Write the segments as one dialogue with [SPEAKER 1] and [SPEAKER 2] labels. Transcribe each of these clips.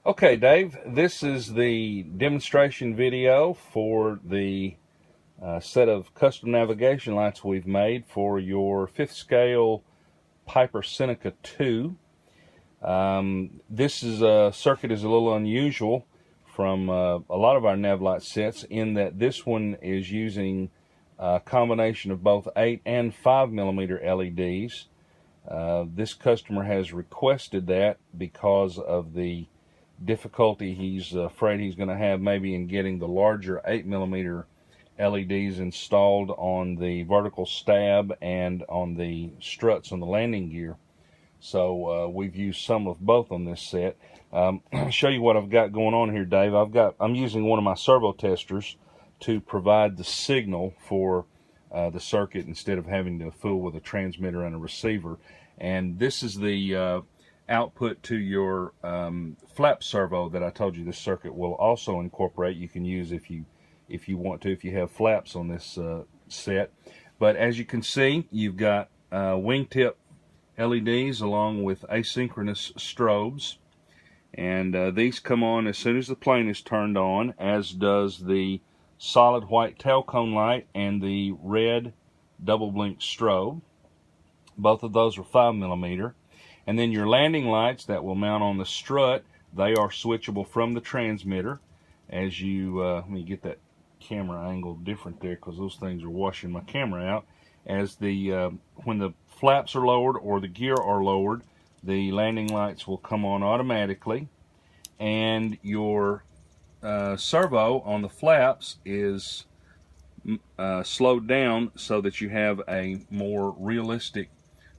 [SPEAKER 1] Okay, Dave, this is the demonstration video for the set of custom navigation lights we've made for your 5th scale Piper Seneca II. This circuit is a little unusual from a lot of our NavLight sets in that this one is using a combination of both 8 and 5 millimeter LEDs. This customer has requested that because of the difficulty he's afraid he's going to have maybe in getting the larger 8 millimeter LEDs installed on the vertical stab and on the struts on the landing gear. So we've used some of both on this set. I'll show you what I've got going on here, Dave. I'm using one of my servo testers to provide the signal for the circuit instead of having to fool with a transmitter and a receiver. And this is the output to your flap servo that I told you this circuit will also incorporate. You can use if you want to, if you have flaps on this set. But as you can see, you've got wingtip LEDs along with asynchronous strobes, and these come on as soon as the plane is turned on, as does the solid white tail cone light and the red double blink strobe. Both of those are 5 millimeter. And then your landing lights that will mount on the strut, they are switchable from the transmitter. As you let me get that camera angle different there, because those things are washing my camera out. As the when the flaps are lowered or the gear are lowered, the landing lights will come on automatically, and your servo on the flaps is slowed down so that you have a more realistic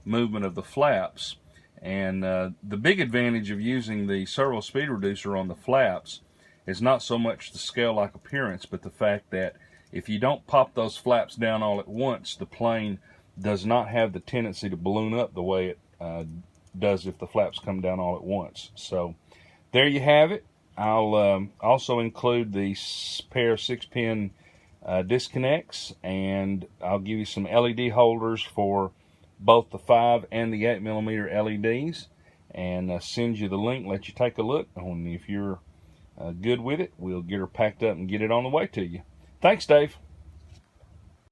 [SPEAKER 1] movement of the flaps. And the big advantage of using the Servo Speed Reducer on the flaps is not so much the scale-like appearance, but the fact that if you don't pop those flaps down all at once, the plane does not have the tendency to balloon up the way it does if the flaps come down all at once. So there you have it. I'll also include the pair of 6-pin disconnects, and I'll give you some LED holders for both the 5 and the 8 millimeter LEDs, and send you the link, let you take a look. And if you're good with it, we'll get her packed up and get it on the way to you. Thanks, Dave.